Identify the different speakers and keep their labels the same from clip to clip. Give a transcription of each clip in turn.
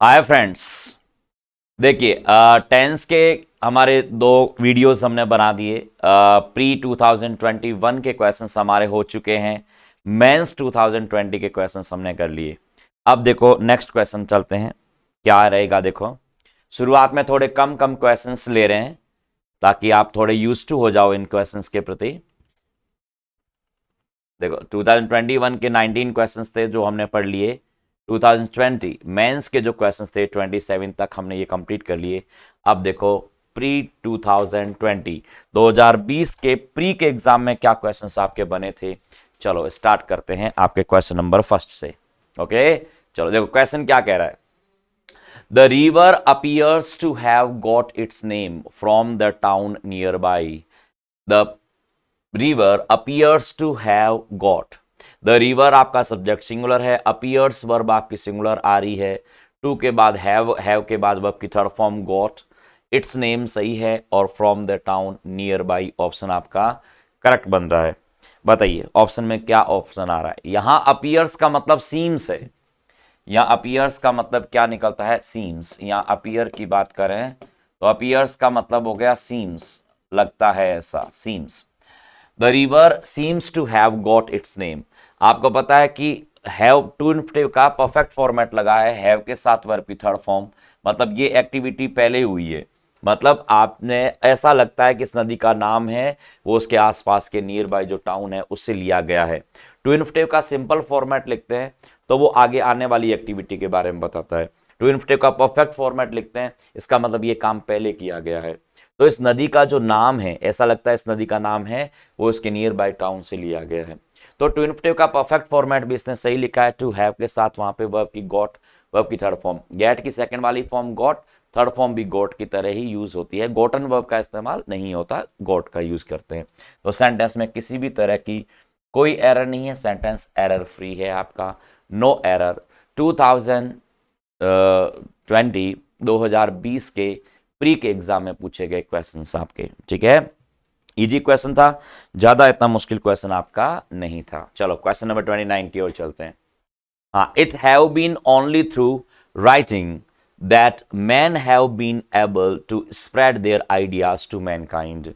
Speaker 1: Hi friends, देखिए tense के हमारे दो वीडियोस हमने बना दिए। प्री 2021 के क्वेश्चंस हमारे हो चुके हैं, मेंस 2020 के क्वेश्चंस हमने कर लिए। अब देखो नेक्स्ट क्वेश्चन चलते हैं, क्या रहेगा। देखो शुरुआत में थोड़े कम कम क्वेश्चंस ले रहे हैं ताकि आप थोड़े यूज टू हो जाओ इन क्वेश्चंस के प्रति। देखो 2021 के 19 क्वेश्चंस थे जो हमने पढ़ लिए। 2020 मेंस के जो क्वेश्चंस थे 27 तक हमने ये कंप्लीट कर लिए। अब देखो प्री 2020 2020 के प्री के एग्जाम में क्या क्वेश्चंस आपके बने थे। चलो स्टार्ट करते हैं आपके क्वेश्चन नंबर फर्स्ट से। ओके, चलो देखो क्वेश्चन क्या कह रहा है। The river appears to have got its name from the town nearby. The river appears to have got. The river आपका सब्जेक्ट सिंगुलर है, अपीयर्स वर्ब आपकी सिंगुलर आ रही है, टू के बाद हैव के बाद वर्ब की third form got, its name सही है और from the town near by option आपका करेक्ट बन रहा है। बताइए ऑप्शन में क्या ऑप्शन आ रहा है। यहां अपीयर्स का मतलब सीम्स है, यहां अपीयर्स का मतलब क्या निकलता है, सीम्स। यहां अपीयर की बात करें तो अपीयर्स का मतलब हो गया सीम्स, लगता है ऐसा, seems. The river seems to have got its name. आपको पता है कि हैव टू इन्फिनेटिव का परफेक्ट फॉर्मेट लगा है, हैव के साथ वर्ब की थर्ड फॉर्म, मतलब ये एक्टिविटी पहले हुई है, मतलब आपने ऐसा लगता है कि इस नदी का नाम है, वो उसके आसपास के नियर बाय जो टाउन है उससे लिया गया है। टू इन्फिनेटिव का सिंपल फॉर्मेट लिखते हैं तो वो आगे आने वाली एक्टिविटी के बारे में बताता है। टू इन्फिनेटिव का परफेक्ट फॉर्मेट लिखते हैं, इसका मतलब ये काम पहले किया गया है। तो इस नदी का जो नाम है, ऐसा लगता है इस नदी का नाम है, वो इसके नियर बाय टाउन से लिया गया है। तो टू इन्फिनेटिव का परफेक्ट फॉर्मेट भी इसने सही लिखा है, टू हैव के साथ वहां पे वर्ब की गॉट, वर्ब की थर्ड फॉर्म, गेट की सेकंड वाली फॉर्म गॉट, थर्ड फॉर्म भी गॉट की तरह ही यूज होती है, गॉटन वर्ब का इस्तेमाल नहीं होता, गॉट का यूज करते हैं। तो सेंटेंस में किसी भी तरह की कोई एरर नहीं है, सेंटेंस एरर फ्री है आपका, नो एरर। 2020 के प्री के एग्जाम में पूछे गए क्वेश्चंस आपके, ठीक है, इजी क्वेश्चन था, ज्यादा इतना मुश्किल क्वेश्चन आपका नहीं था। चलो क्वेश्चन नंबर 29 की ओर चलते हैं। हाँ, it have been only through writing that man have been able to spread their ideas to mankind.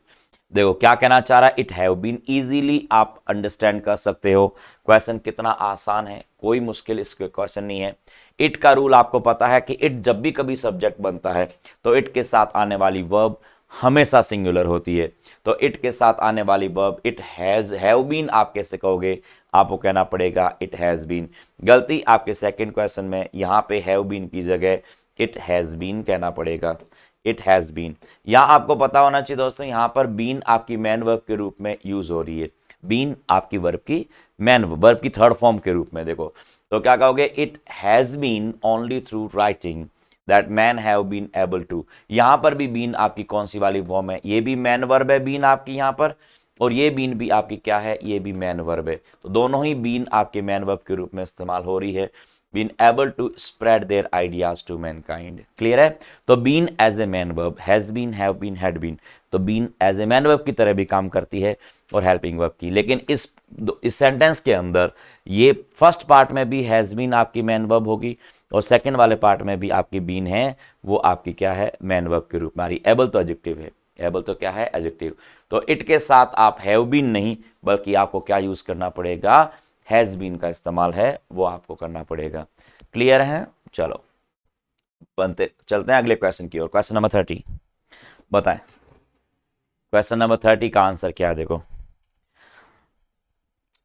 Speaker 1: देखो क्या कहना चाह रहा है, इट हैव बीन, इजीली आप अंडरस्टैंड कर सकते हो क्वेश्चन कितना आसान है, कोई मुश्किल इसके क्वेश्चन नहीं है। इट का रूल आपको पता है कि इट जब भी कभी सब्जेक्ट बनता है तो इट के साथ आने वाली वर्ब हमेशा सिंगुलर होती है। तो इट के साथ आने वाली verb it has, have been आप कैसे कहोगे, आपको कहना पड़ेगा इट हैज बीन। गलती आपके सेकंड क्वेश्चन में, यहां पे हैव बीन की जगह इट हैज बीन कहना पड़ेगा, इट हैज बीन। यहां आपको पता होना चाहिए दोस्तों, यहां पर बीन आपकी मैन वर्ब के रूप में यूज हो रही है, बीन आपकी वर्ब की मैन वर्ब की थर्ड फॉर्म के रूप में। देखो तो क्या कहोगे, it has been only through writing that man have been able to. यहां पर भी बीन आपकी कौन सी वाली फॉर्म है, ये भी मैन वर्ब है बीन आपकी यहां पर, और ये बीन भी आपकी क्या है, ये भी मैन वर्ब है। तो दोनों ही बीन आपके मैन वर्ब के रूप में इस्तेमाल हो रही है, been able to spread their ideas to mankind. Clear है। तो been as a main verb, has been, have been, had been, तो been as a main verb की तरह भी काम करती है और हेल्पिंग वर्ब की। लेकिन इस सेंटेंस के अंदर ये फर्स्ट पार्ट में भी हैज बीन आपकी मैन वर्ब होगी और सेकंड वाले पार्ट में भी आपकी बीन है, वो आपकी क्या है, मैन वर्ब के रूप में आ रही। एबल तो एडजेक्टिव है, एबल तो क्या है, एडजेक्टिव। तो इट के साथ आप हैव बीन नहीं, बल्कि आपको क्या यूज करना पड़ेगा, हैज बीन का इस्तेमाल है वो आपको करना पड़ेगा। क्लियर है। चलो बनते चलते हैं अगले क्वेश्चन की ओर। क्वेश्चन नंबर 30 बताएं, क्वेश्चन नंबर 30 का आंसर क्या है। देखो,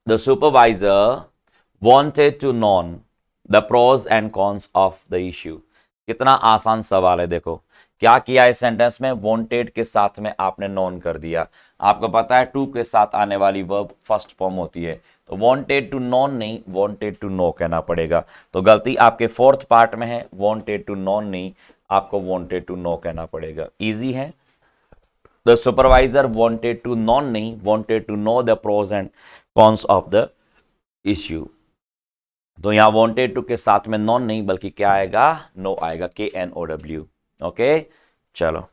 Speaker 1: the supervisor wanted to know the pros and cons of the issue। कितना आसान सवाल है। देखो क्या किया इस सेंटेंस में, wanted के साथ में आपने नॉन कर दिया। आपको पता है टू के साथ आने वाली वर्ब फर्स्ट फॉर्म होती है, तो wanted to know नहीं, wanted to know कहना पड़ेगा। तो गलती आपके फोर्थ पार्ट में है, wanted to know नहीं, आपको wanted to know कहना पड़ेगा। इजी है। The supervisor wanted to know नहीं, wanted to know the pros and cons of the issue। तो यहां वांटेड टू के साथ में नॉन नहीं, बल्कि क्या आएगा, नो आएगा, KNOW। ओके, चलो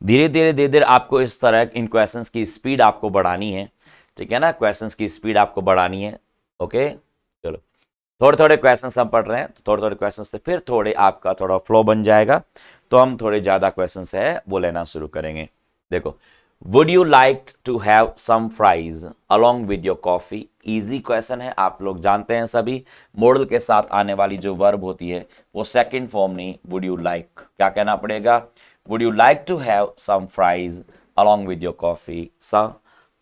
Speaker 1: धीरे धीरे धीरे धीरे आपको इस तरह इन क्वेश्चंस की स्पीड आपको बढ़ानी है, ठीक है ना, क्वेश्चंस की स्पीड आपको बढ़ानी है। ओके चलो थोड़े थोड़े क्वेश्चन हम पढ़ रहे हैं, तो थोड़े थोड़े क्वेश्चन से फिर थोड़े आपका थोड़ा फ्लो बन जाएगा, तो हम थोड़े ज्यादा क्वेश्चन है वो लेना शुरू करेंगे। देखो, would you like to have some fries along with your coffee. Easy question है, आप लोग जानते हैं सभी, मॉडल के साथ आने वाली जो वर्ब होती है वो सेकंड फॉर्म नहीं, वुड यू लाइक क्या कहना पड़ेगा, would you like to have some fries along with your coffee sir,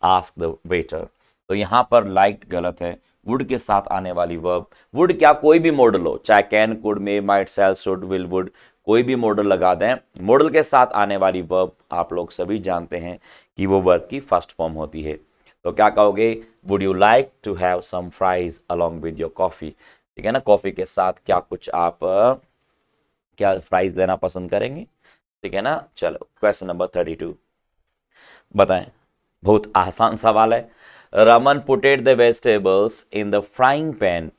Speaker 1: ask the waiter. तो यहां पर लाइक गलत है, वुड के साथ आने वाली वर्ब, वुड क्या कोई भी मॉडल हो, चाहे can, could, may, might, shall, should, will, would, कोई भी मॉडल लगा दें, मॉडल के साथ आने वाली वर्ब आप लोग सभी जानते हैं कि वो वर्ब की फर्स्ट फॉर्म होती है। तो क्या कहोगे, would you like to have some fries along with your coffee. ठीक है ना, कॉफी के साथ क्या कुछ आप क्या फ्राइज लेना पसंद करेंगे। ठीक है ना, चलो क्वेश्चन नंबर 32 बताएं। बहुत आसान सवाल है। Raman putted the vegetables in the frying pan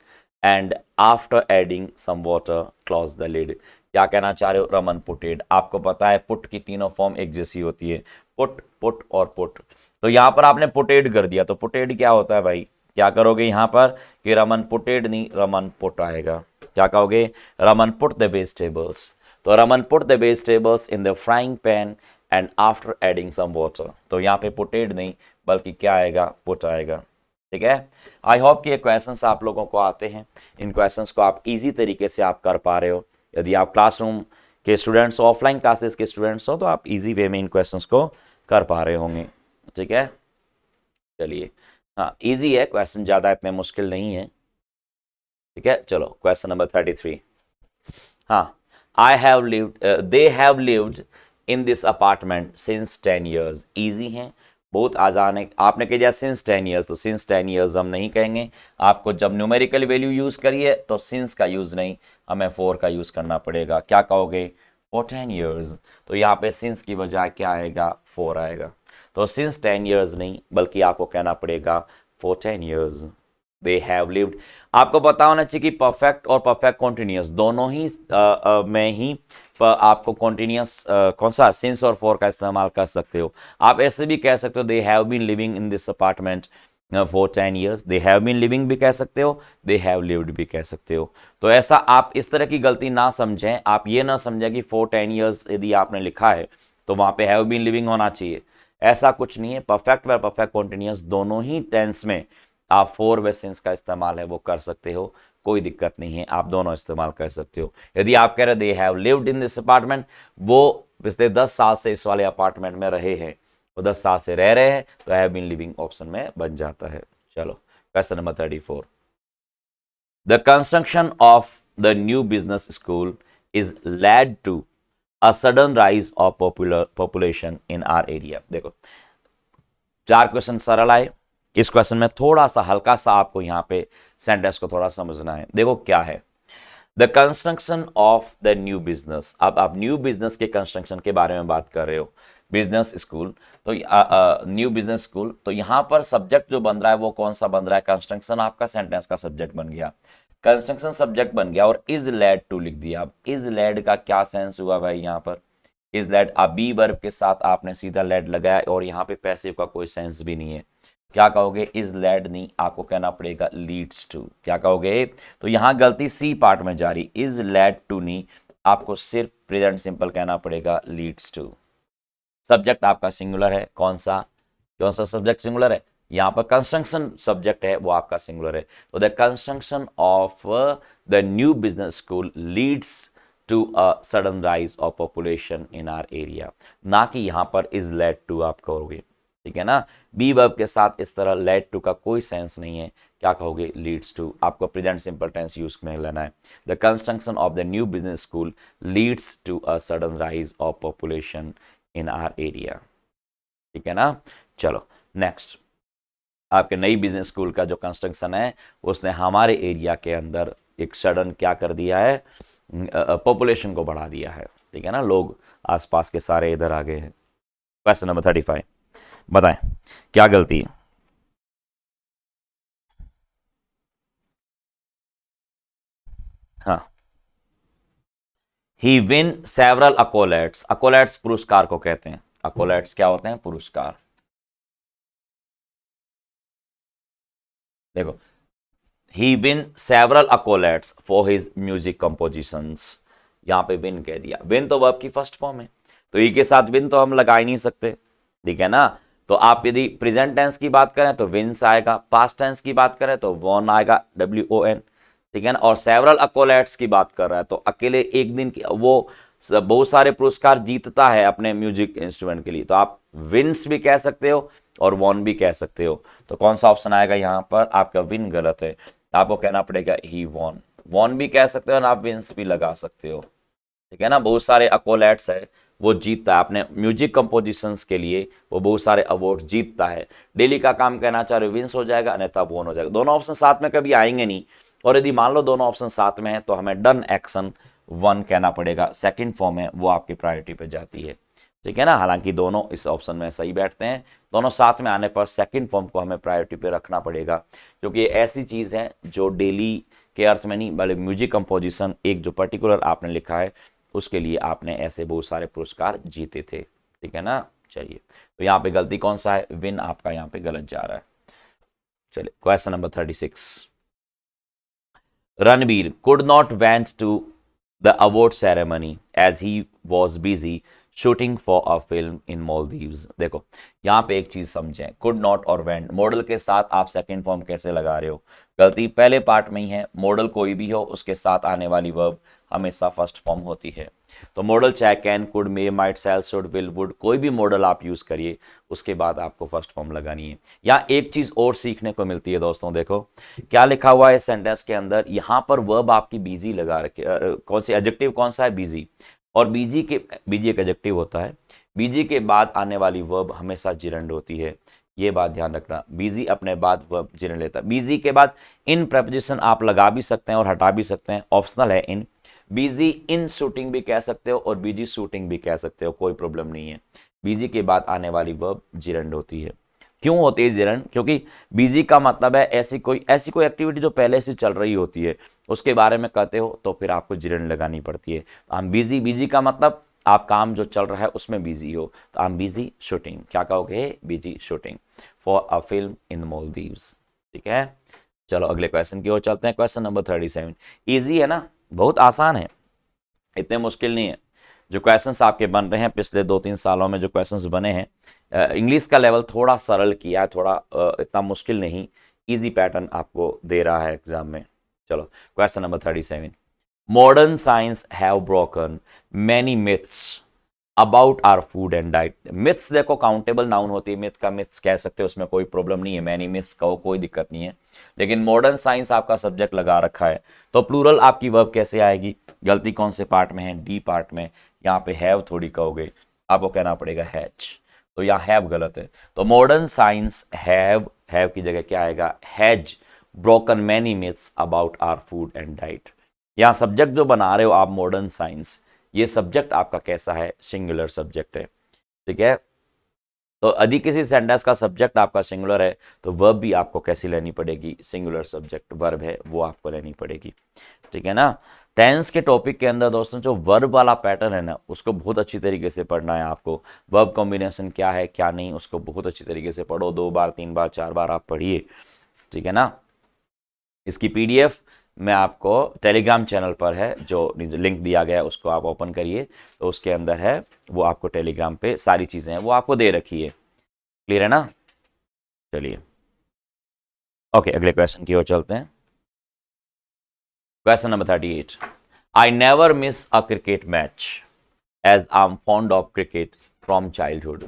Speaker 1: and after adding some water close the lid. क्या कहना चाह रहे हो, रमन पुटेड, आपको पता है पुट की तीनों फॉर्म एक जैसी होती है, पुट, पुट और पुट। तो यहां पर आपने पुटेड कर दिया, तो पुटेड क्या होता है भाई, क्या करोगे यहां पर कि रमन पुटेड नहीं, रमन पुट आएगा। क्या कहोगे, रमन पुट द वेजिटेबल्स, तो Raman put the vegetables in the frying pan and after adding some water, तो यहाँ पे पुटेड नहीं बल्कि क्या आएगा, पुट आएगा। ठीक है, आई होप कि ये क्वेश्चंस आप लोगों को आते हैं, इन क्वेश्चंस को आप इजी तरीके से आप कर पा रहे हो। यदि आप क्लासरूम के स्टूडेंट्स, ऑफलाइन क्लासेस के स्टूडेंट्स हो, तो आप इजी वे में इन क्वेश्चंस को कर पा रहे होंगे। ठीक है, चलिए, हाँ इजी है क्वेश्चन, ज़्यादा इतने मुश्किल नहीं है। ठीक है, चलो क्वेश्चन नंबर 33। हाँ, I have lived, they have lived in this apartment since 10 years। Easy है, बहुत आसान है। आपने कह दिया सिंस 10 years, तो सिंस 10 years हम नहीं कहेंगे। आपको जब न्यूमेरिकल वैल्यू यूज करिए तो सिंस का यूज नहीं, हमें फोर का यूज करना पड़ेगा। क्या कहोगे, फॉर 10 years, तो यहाँ पे सिंस की बजाय क्या आएगा, फोर आएगा। तो सिंस 10 years नहीं बल्कि आपको कहना पड़ेगा for 10 years they have lived. आपको पता होना चाहिए कि परफेक्ट और परफेक्ट कॉन्टिन्यूस दोनों ही में ही आपको कॉन्टिन्यूस कौन सा, सिंस और फॉर का इस्तेमाल कर सकते हो। आप ऐसे भी कह सकते हो they have been living in this apartment for 10 years, they have been living भी कह सकते हो, दे हैव लिव्ड भी कह सकते हो। तो ऐसा आप इस तरह की गलती ना समझें, आप ये ना समझें कि फॉर 10 years यदि आपने लिखा है तो वहां पे हैव बीन लिविंग होना चाहिए, ऐसा कुछ नहीं है। परफेक्ट व परफेक्ट कॉन्टिन्यूस दोनों ही टेंस में आप फोर व सिंस का इस्तेमाल है वो कर सकते हो, कोई दिक्कत नहीं है, आप दोनों इस्तेमाल कर सकते हो। यदि आप कह रहे they have lived in this apartment, वो पिछले 10 साल से इस वाले अपार्टमेंट में रहे हैं, वो 10 साल से रह रहे हैं, तो हैव बीन लिविंग ऑप्शन में बन जाता है। चलो question number 34। The construction of the new business school is led to a sudden rise of population in our area. देखो, चार क्वेश्चन सरल आए, इस क्वेश्चन में थोड़ा सा हल्का सा आपको यहां पे सेंटेंस को थोड़ा समझना है। देखो क्या है, the construction of the new business. अब आप न्यू बिजनेस के कंस्ट्रक्शन के बारे में बात कर रहे हो, बिजनेस स्कूल, तो न्यू बिजनेस स्कूल, तो यहां पर सब्जेक्ट जो बन रहा है वो कौन सा बन रहा है, कंस्ट्रक्शन आपका सेंटेंस का सब्जेक्ट बन गया, कंस्ट्रक्शन सब्जेक्ट बन गया, और इज लेड टू लिख दिया। अब इज लेड का क्या सेंस हुआ भाई, यहां पर इज लेड, अब बी वर्ब के साथ आपने सीधा लेड लगाया, और यहाँ पे पैसिव का कोई सेंस भी नहीं है। क्या कहोगे, इज लेड नहीं, आपको कहना पड़ेगा लीड्स टू। क्या कहोगे, तो यहां गलती सी पार्ट में जा रही, इज लेड टू नहीं, आपको सिर्फ प्रेजेंट सिंपल कहना पड़ेगा लीड्स टू। सब्जेक्ट आपका सिंगुलर है, कौन सा सब्जेक्ट सिंगुलर है, यहां पर कंस्ट्रक्शन सब्जेक्ट है वो आपका सिंगुलर है। तो the construction of the new business school leads to a sudden rise of population in our area, ना कि यहां पर इज लेड टू आप कहोगे। ठीक है ना, बी वर्ब के साथ इस तरह लेड टू का कोई सेंस नहीं है। क्या कहोगे, लीड्स टू, आपको प्रेजेंट सिंपल टेंस यूज में लेना है। The construction of the new business school leads to a sudden rise of population in our area. ठीक है ना, चलो नेक्स्ट, आपके नई बिजनेस स्कूल का जो कंस्ट्रक्शन है उसने हमारे एरिया के अंदर एक सडन क्या कर दिया है, पॉपुलेशन को बढ़ा दिया है। ठीक है ना, लोग आसपास के सारे इधर आ गए हैं। क्वेश्चन नंबर 35 बताएं, क्या गलती है। हाँ, ही विन सेवरल अकोलेट्स, अकोलेट्स पुरस्कार को कहते हैं, अकोलेट्स क्या होते हैं, पुरस्कार। देखो, he win several accolades for his music compositions. यहां पे विन कह दिया, विन तो वर्ब की फर्स्ट फॉर्म है, तो ई के साथ विन तो हम लगा ही नहीं सकते, ठीक है ना। तो आप यदि प्रेजेंट टेंस की बात करें तो विंस आएगा, पास्ट टेंस की बात करें तो वॉन आएगा, WON, ठीक है ना। और सेवरल accolades की बात कर रहा है तो अकेले एक दिन की वो बहुत सारे पुरस्कार जीतता है अपने म्यूजिक इंस्ट्रूमेंट के लिए, तो आप विंस भी कह सकते हो और वॉन भी कह सकते हो। तो कौन सा ऑप्शन आएगा यहां पर, आपका विन गलत है, आपको कहना पड़ेगा ही वॉन। वॉन भी कह सकते हो और आप विंस भी लगा सकते हो, ठीक है ना। बहुत सारे अकोलेट्स है, वो जीतता है अपने म्यूजिक कंपोजिशंस के लिए, वो बहुत सारे अवार्ड जीतता है। डेली का काम कहना चाह रहे विंस हो जाएगा, अन्यथा वोन हो जाएगा। दोनों ऑप्शन साथ में कभी आएंगे नहीं, और यदि मान लो दोनों ऑप्शन साथ में है तो हमें डन एक्शन वन कहना पड़ेगा, सेकंड फॉर्म है वो आपकी प्रायोरिटी पे जाती है, ठीक है ना। हालांकि दोनों इस ऑप्शन में सही बैठते हैं, दोनों साथ में आने पर सेकंड फॉर्म को हमें प्रायोरिटी पे रखना पड़ेगा, क्योंकि ये ऐसी चीज है जो डेली के अर्थ में नहीं, बल्कि म्यूजिक कंपोजिशन एक जो पर्टिकुलर आपने लिखा है उसके लिए आपने ऐसे बहुत सारे पुरस्कार जीते थे, ठीक है ना। चलिए, तो यहाँ पे गलती कौन सा है, विन आपका यहाँ पे गलत जा रहा है। चलिए question number 36, Ranbir could not went to the award ceremony as he was busy shooting for a film in Maldives. देखो यहाँ पे एक चीज समझें, कुड नॉट और वेंट मॉडल के साथ आप सेकंड फॉर्म कैसे लगा रहे हो, गलती पहले पार्ट में ही है। मॉडल कोई भी हो उसके साथ आने वाली वर्ब हमेशा फर्स्ट फॉर्म होती है। तो मॉडल चाहे can, could, may, might, shall, should, will, would, कोई भी मॉडल आप यूज करिए, उसके बाद आपको फर्स्ट फॉर्म लगानी है। यहाँ एक चीज और सीखने को मिलती है दोस्तों, देखो क्या लिखा हुआ है सेंटेंस के अंदर, यहाँ पर वर्ब आपकी बीजी लगा रखे, कौन सी एडजेक्टिव कौन सा है, बीजी। और बीजी एक एडजेक्टिव होता है, बीजी के बाद आने वाली वर्ब हमेशा जिरंड होती है, ये बात ध्यान रखना। बीजी अपने बाद वर्ब जिरंड लेता है। बीजी के बाद इन प्रपोजिशन आप लगा भी सकते हैं और हटा भी सकते हैं, ऑप्शनल है इन। बीजी इन शूटिंग भी कह सकते हो और बीजी शूटिंग भी कह सकते हो, कोई प्रॉब्लम नहीं है। बीजी के बाद आने वाली वर्ब जिरंड होती है। क्यों होती है जिरंड, क्योंकि बीजी का मतलब है ऐसी कोई एक्टिविटी जो पहले से चल रही होती है, उसके बारे में कहते हो तो फिर आपको जिरंड लगानी पड़ती है। हम बीजी का मतलब आप काम जो चल रहा है उसमें बिजी हो, तो आई एम बिजी शूटिंग, क्या कहोगे, busy shooting for a film इन मालदीव्स, ठीक है। चलो अगले क्वेश्चन की ओर चलते हैं, क्वेश्चन नंबर 37। इजी है ना, बहुत आसान है, इतने मुश्किल नहीं है। जो क्वेश्चंस आपके बन रहे हैं पिछले 2-3 सालों में जो क्वेश्चंस बने हैं, इंग्लिश का लेवल थोड़ा सरल किया है, थोड़ा इतना मुश्किल नहीं, इजी पैटर्न आपको दे रहा है एग्जाम में। चलो question number 37, modern science have broken many myths about our food and diet. Myths देखो काउंटेबल नाउन होती है, मिथ का मिथ्स कह सकते हो, उसमें कोई प्रॉब्लम नहीं है, मैनी मिथ्स कहो कोई दिक्कत नहीं है। लेकिन मॉडर्न साइंस आपका सब्जेक्ट लगा रखा है, तो प्लूरल आपकी वर्ब कैसे आएगी, गलती कौन से पार्ट में है, डी पार्ट में। यहाँ पे हैव थोड़ी कहोगे, आपको कहना पड़ेगा हैज, तो यहाँ हैव गलत है। तो मॉडर्न साइंस हैव की जगह क्या आएगा, has broken many myths about our food and diet. यहाँ सब्जेक्ट जो बना रहे हो आप मॉडर्न साइंस, ये सब्जेक्ट आपका कैसा है, सिंगुलर सब्जेक्ट है, ठीक है। तो यदि किसी सेंटेंस का सब्जेक्ट आपका सिंगुलर है तो वर्ब भी आपको कैसी लेनी पड़ेगी, सिंगुलर सब्जेक्ट वर्ब है वो आपको लेनी पड़ेगी, ठीक है ना। टेंस के टॉपिक के अंदर दोस्तों जो वर्ब वाला पैटर्न है ना, उसको बहुत अच्छी तरीके से पढ़ना है आपको। वर्ब कॉम्बिनेशन क्या है क्या नहीं, उसको बहुत अच्छी तरीके से पढ़ो, 2 बार 3 बार 4 बार आप पढ़िए, ठीक है ना। इसकी पीडीएफ में आपको टेलीग्राम चैनल पर है, जो लिंक दिया गया है उसको आप ओपन करिए, तो उसके अंदर है, वो आपको टेलीग्राम पे सारी चीजें हैं वो आपको दे रखी है, क्लियर है ना। चलिए ओके, अगले क्वेश्चन की ओर चलते हैं। Question number 38, I never miss a cricket match as I am fond of cricket from childhood.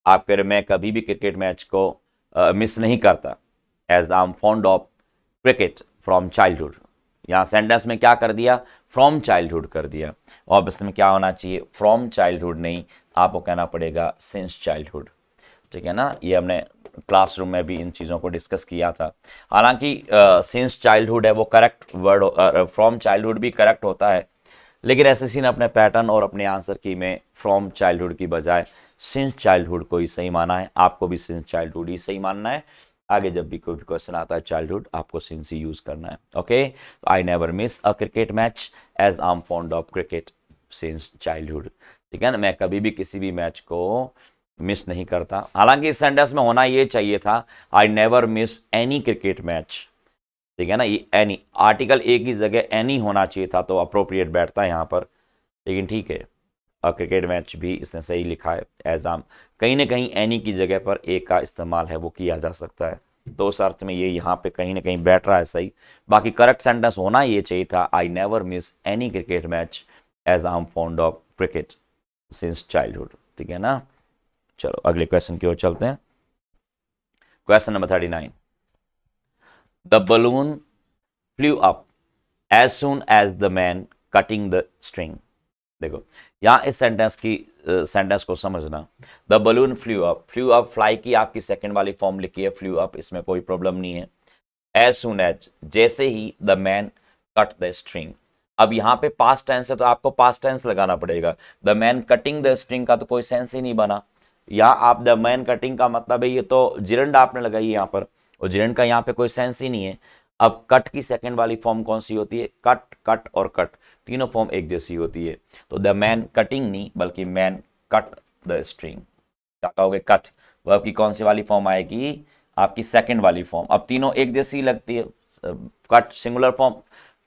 Speaker 1: आप कह रहे मैं कभी भी क्रिकेट मैच को मिस नहीं करता, as I am fond of cricket from childhood. यहाँ सेंटेंस में क्या कर दिया, फ्रॉम चाइल्डहुड कर दिया, और इसमें क्या होना चाहिए, फ्रॉम चाइल्डहुड नहीं, आपको कहना पड़ेगा सिंस चाइल्डहुड, ठीक है ना। ये हमने क्लासरूम में भी इन चीज़ों को डिस्कस किया था। हालांकि सिंस चाइल्डहुड है वो करेक्ट वर्ड, फ्रॉम चाइल्डहुड भी करेक्ट होता है, लेकिन एसएससी ने अपने पैटर्न और अपने आंसर की में फ्रॉम चाइल्डहुड की बजाय सिंस चाइल्डहुड को ही सही माना है। आपको भी सिंस चाइल्डहुड ही सही मानना है, आगे जब भी कोई भी क्वेश्चन आता है चाइल्डहुड आपको सिंस ही यूज करना है, ओके। तो I never miss a cricket match as I am fond of cricket since childhood, ठीक है ना। मैं कभी भी किसी भी मैच को मिस नहीं करता। हालांकि इस सेंटेंस में होना ये चाहिए था, I never miss any cricket match, ठीक है ना, ये एनी आर्टिकल ए की जगह एनी होना चाहिए था तो अप्रोप्रिएट बैठता है यहाँ पर, लेकिन ठीक है, क्रिकेट मैच भी इसने सही लिखा है। एग्जाम कहीं ना कहीं एनी की जगह पर ए का इस्तेमाल है वो किया जा सकता है, तो उस अर्थ में ये यहाँ पे कहीं ना कहीं बैठ रहा है सही। बाकी करेक्ट सेंटेंस होना ये चाहिए था, I never miss any cricket match as I am fond of cricket since childhood. ठीक है ना, चलो अगले क्वेश्चन की ओर चलते हैं। Question number 39, the balloon flew up as soon as the man cutting the string. देखो यहां इस सेंटेंस को समझना, the balloon flew up fly की आपकी सेकंड वाली फॉर्म लिखी है फ्लू अप, इसमें कोई प्रॉब्लम नहीं है। एज सुन एज जैसे ही the man cut the string, अब यहां पे पास्ट टेंस है तो आपको पास्ट टेंस लगाना पड़ेगा। The man cutting the string का तो कोई सेंस ही नहीं बना, या आप द मैन कटिंग का मतलब है ये तो जिरंड आपने लगाई यहाँ पर, और जिरंड का यहाँ पे कोई सेंस ही नहीं है। अब कट की सेकंड वाली फॉर्म कौन सी होती है, कट, कट और कट तीनों फॉर्म एक जैसी होती है, तो द मैन कटिंग नहीं बल्कि मैन कट द स्ट्रिंग। क्या कहोगे, कट वर्ब की कौन सी वाली फॉर्म आएगी, आपकी सेकंड वाली फॉर्म। अब तीनों एक जैसी लगती है, cut singular form,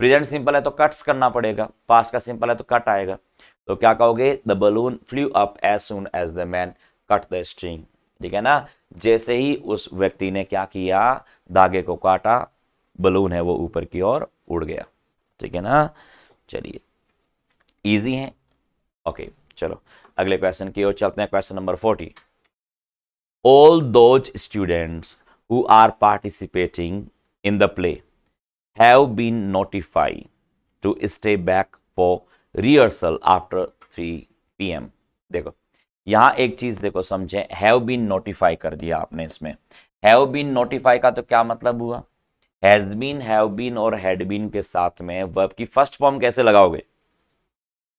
Speaker 1: present simple है तो कट्स करना पड़ेगा, पास्ट का सिंपल है तो कट आएगा। तो क्या कहोगे, the balloon flew up as soon as the man cut the string. ठीक है ना, जैसे ही उस व्यक्ति ने क्या किया, धागे को काटा, बलून है वो ऊपर की ओर उड़ गया। ठीक है ना, चलिए इजी है। ओके चलो अगले क्वेश्चन की ओर चलते हैं। Question number 40, all those students who are participating in the play have been notified to stay back for rehearsal after 3 PM। देखो यहां एक चीज देखो समझे, हैव बीन नोटिफाई कर दिया आपने इसमें। हैव बीन नोटिफाई का तो क्या मतलब हुआ, हैज बीन, हैव बीन और हैड बीन के साथ में वर्ब की फर्स्ट फॉर्म कैसे लगाओगे।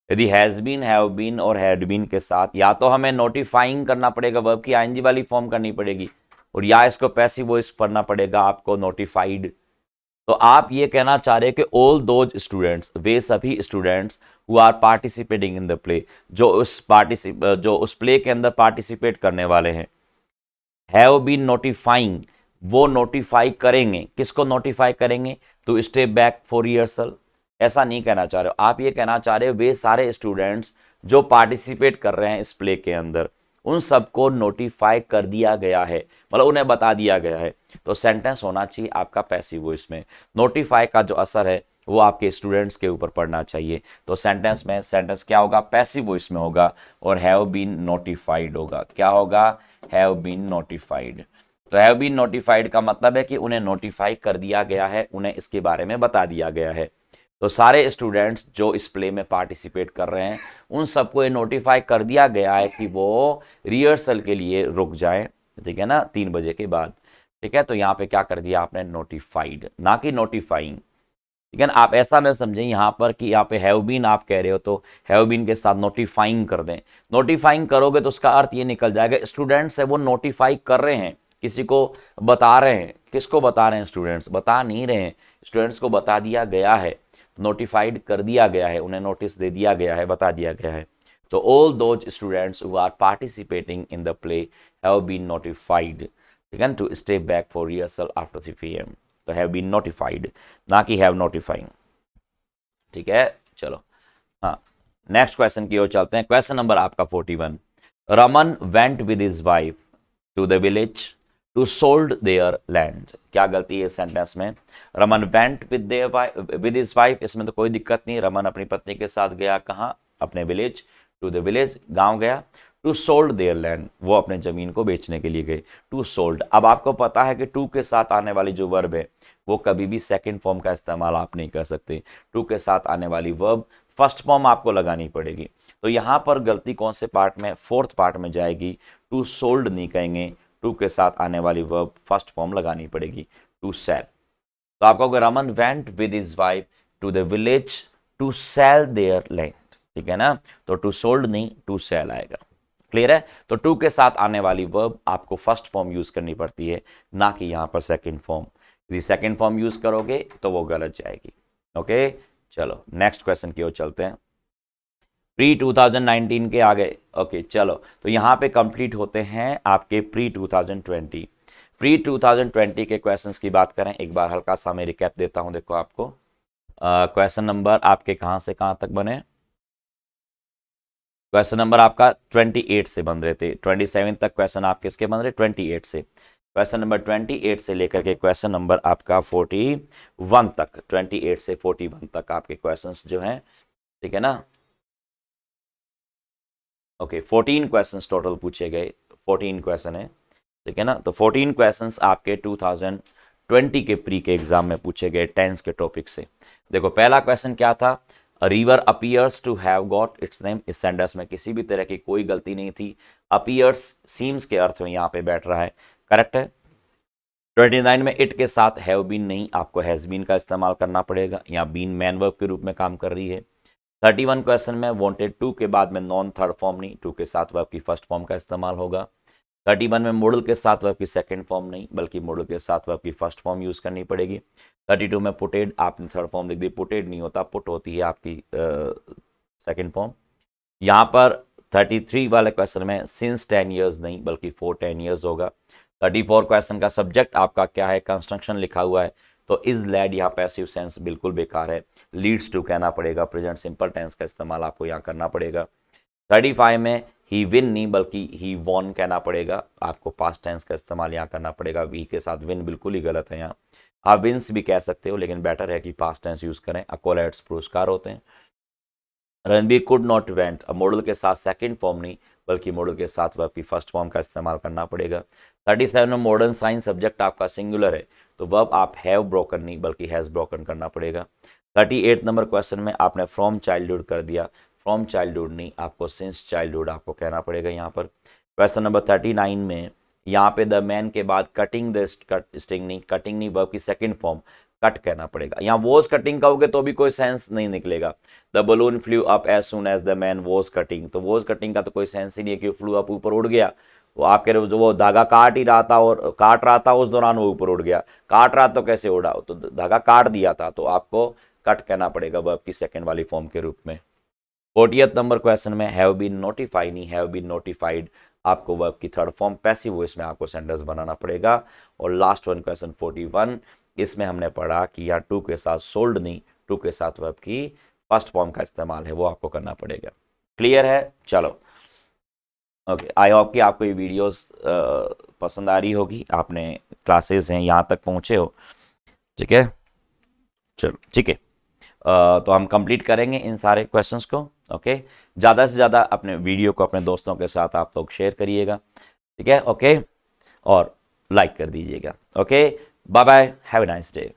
Speaker 1: यदि हैज बीन, हैव बीन और हैड बीन के साथ या तो हमें नोटिफाइंग करना पड़ेगा, वर्ब की आईएनजी वाली फॉर्म करनी पड़ेगी, और या इसको पैसिव वॉइस पढ़ना पड़ेगा आपको, नोटिफाइड। तो आप ये कहना चाह रहे हैं कि ऑल दोज स्टूडेंट्स, वे सभी students who are participating in the play, जो उस प्ले के अंदर पार्टिसिपेट करने वाले हैं, हैव बीन नोटिफाइंग, वो नोटिफाई करेंगे, किसको नोटिफाई करेंगे, to stay back for rehearsal. ऐसा नहीं कहना चाह रहे हो आप, ये कहना चाह रहे हो वे सारे स्टूडेंट्स जो पार्टिसिपेट कर रहे हैं इस प्ले के अंदर, उन सबको नोटिफाई कर दिया गया है, मतलब उन्हें बता दिया गया है। तो सेंटेंस होना चाहिए आपका पैसिव वॉइस में, नोटिफाई का जो असर है वो आपके स्टूडेंट्स के ऊपर पड़ना चाहिए। तो सेंटेंस क्या होगा, पैसिव वॉइस में होगा, और हैव बीन नोटिफाइड होगा। क्या होगा, हैव बीन नोटिफाइड। तो हैव बीन नोटिफाइड का मतलब है कि उन्हें नोटिफाई कर दिया गया है, उन्हें इसके बारे में बता दिया गया है। तो सारे स्टूडेंट्स जो इस प्ले में पार्टिसिपेट कर रहे हैं उन सबको ये नोटिफाई कर दिया गया है कि वो रिहर्सल के लिए रुक जाएं, ठीक है ना, 3 बजे के बाद। ठीक है, तो यहाँ पे क्या कर दिया आपने, नोटिफाइड, ना कि नोटिफाइंग। ठीक है ना, आप ऐसा न समझें यहाँ पर कि यहाँ पे हैव बीन आप कह रहे हो तो हैव बीन के साथ नोटिफाइंग कर दें। नोटिफाइंग करोगे तो उसका अर्थ ये निकल जाएगा स्टूडेंट्स है वो नोटिफाई कर रहे हैं, किसी को बता रहे हैं। किसको बता रहे हैं, स्टूडेंट्स बता नहीं रहे हैं, स्टूडेंट्स को बता दिया गया है, नोटिफाइड कर दिया गया है, उन्हें नोटिस दे दिया गया है, बता दिया गया है। तो all those students who are participating in the play have been notified, ठीक है, to stay back for rehearsal after 3 PM। तो हैव बीन नोटिफाइड, ना कि हैव नोटिफाइंग। ठीक है, चलो हाँ नेक्स्ट क्वेश्चन की ओर चलते हैं। क्वेश्चन नंबर आपका 41, Raman went with his wife to the village to sold their land. क्या गलती है सेंटेंस में, Raman went with his wife, इसमें तो कोई दिक्कत नहीं, रमन अपनी पत्नी के साथ गया कहाँ, अपने विलेज, टू द विलेज गांव गया, टू सोल्ड देयर लैंड वो अपने जमीन को बेचने के लिए गए, टू सोल्ड। अब आपको पता है कि टू के साथ आने वाली जो वर्ब है वो कभी भी सेकंड फॉर्म का इस्तेमाल आप नहीं कर सकते, टू के साथ आने वाली वर्ब फर्स्ट फॉर्म आपको लगानी पड़ेगी। तो यहाँ पर गलती कौन से पार्ट में, फोर्थ पार्ट में जाएगी, टू सोल्ड नहीं कहेंगे, टू के साथ आने वाली वर्ब फर्स्ट फॉर्म लगानी पड़ेगी, टू सेल। तो आप कहोगे Raman went with his wife to the village to sell their land, ठीक है ना, तो टू सोल्ड नहीं टू सेल आएगा। क्लियर है, तो टू के साथ आने वाली वर्ब आपको फर्स्ट फॉर्म यूज करनी पड़ती है, ना कि यहां पर सेकंड फॉर्म। यदि सेकंड फॉर्म यूज करोगे तो वो गलत जाएगी। ओके चलो नेक्स्ट क्वेश्चन की ओर चलते हैं। प्री 2019 के आ गए। ओके चलो, तो यहां पे कंप्लीट होते हैं आपके प्री 2020। प्री 2020 के क्वेश्चंस की बात करें, एक बार हल्का सा मैं रिकैप देता हूं। देखो आपको क्वेश्चन नंबर आपके कहां से कहां तक बने। क्वेश्चन नंबर आपका 28 से बन रहे थे, 27 तक क्वेश्चन आप किसके बन रहे, 28 से। क्वेश्चन नंबर 28 से लेकर के क्वेश्चन नंबर आपका 41 तक, 28 से 41 तक आपके क्वेश्चंस जो हैं, ठीक है ना। ओके 14 क्वेश्चंस टोटल पूछे गए, 14 क्वेश्चन है, ठीक है ना। तो 14 क्वेश्चंस आपके 2020 के प्री के एग्जाम में पूछे गए टेंस के टॉपिक से। देखो पहला क्वेश्चन क्या था, a river appears to have got its name. इस सेंटेंस में किसी भी तरह की कोई गलती नहीं थी। अपीयर्स सीम्स के अर्थ में यहाँ पे बैठ रहा है, करेक्ट है। 29 में इट के साथ हैव बीन नहीं, आपको हैज बीन का इस्तेमाल करना पड़ेगा। यहाँ बीन मैन वर्ब के रूप में काम कर रही है। 31 क्वेश्चन में वांटेड टू के बाद में नॉन थर्ड फॉर्म नहीं, टू के साथ वर्ब की फर्स्ट फॉर्म का इस्तेमाल होगा। 31 में मॉडल के साथ वर्ब की सेकंड फॉर्म नहीं, बल्कि मॉडल के साथ वर्ब की फर्स्ट फॉर्म यूज करनी पड़ेगी। 32 में पुटेड, आपने थर्ड फॉर्म लिख दी, पुटेड नहीं होता, पुट होती है आपकी सेकंड फॉर्म। यहाँ पर 33 वाले क्वेश्चन में सिंस 10 ईयर्स नहीं, बल्कि फॉर 10 ईयर्स होगा। 34 क्वेश्चन का सब्जेक्ट आपका क्या है, कंस्ट्रक्शन लिखा हुआ है, तो इज लेड यहाँ पैसिव सेंस बिल्कुल बेकार है, लीड्स टू कहना पड़ेगा, प्रेजेंट सिंपल टेंस का इस्तेमाल आपको यहाँ करना पड़ेगा। 35 में ही विन नहीं, बल्कि ही वॉन कहना पड़ेगा, आपको पास्ट टेंस का इस्तेमाल यहाँ करना पड़ेगा। वी के साथ विन बिल्कुल ही गलत है यहाँ, आप विंस भी कह सकते हो, लेकिन बेटर है कि पास्ट टेंस यूज करें। अकोलेट्स पुरस्कार होते हैं। रणबीर कुड नॉट वेंट, अब मॉडल के साथ सेकंड फॉर्म नहीं, बल्कि मॉडल के साथ वर्ब की फर्स्ट फॉर्म का इस्तेमाल करना पड़ेगा। 37 में मॉडर्न साइंस सब्जेक्ट आपका सिंगुलर है, तो वर्ब आप हैव ब्रोकन नहीं, बल्कि हैज ब्रोकन करना पड़ेगा। 38 नंबर क्वेश्चन में आपने फ्रॉम चाइल्डहुड कर दिया, फ्रॉम चाइल्डहुड नहीं, आपको सिंस चाइल्डहुड आपको कहना पड़ेगा यहाँ पर। क्वेश्चन नंबर 39 में यहाँ पे द मैन के बाद कटिंग द स्टिंग नहीं, कटिंग नहीं, वर्ब की सेकंड फॉर्म कट कहना पड़ेगा। यहाँ वॉज कटिंग कहोगे तो भी कोई सेंस नहीं निकलेगा। The balloon flew up as soon as the man was cutting, तो वॉज कटिंग का तो कोई सेंस ही नहीं है कि फ्लू अप ऊपर उड़ गया, वो आप कह रहे हो जो वो धागा काट ही रहा था और काट रहा था उस दौरान वो ऊपर उड़ गया, काट रहा तो कैसे उड़ा, तो धागा काट दिया था, तो आपको कट कहना पड़ेगा वर्ब की सेकंड वाली फॉर्म के रूप में। 40th नंबर क्वेश्चन में हैव बीन नोटिफाई नहीं, हैव बीन नोटिफाइड, आपको वर्ब की थर्ड फॉर्म पैसिव वॉइस में आपको सेंटेंस बनाना पड़ेगा। और लास्ट वन क्वेश्चन 41, इसमें हमने पढ़ा कि यहाँ टू के साथ सोल्ड नहीं, टू के साथ वर्ब की फर्स्ट फॉर्म का इस्तेमाल है, वो आपको करना पड़ेगा। क्लियर है, चलो ओके। आई होप कि आपको ये वीडियोस पसंद आ रही होगी, आपने क्लासेस हैं यहाँ तक पहुँचे हो, ठीक है, चलो ठीक है। तो हम कंप्लीट करेंगे इन सारे क्वेश्चंस को, ओके। ज़्यादा से ज़्यादा अपने वीडियो को अपने दोस्तों के साथ आप लोग शेयर करिएगा, ठीक है, ओके, और लाइक कर दीजिएगा, okay. Bye bye, have a nice day.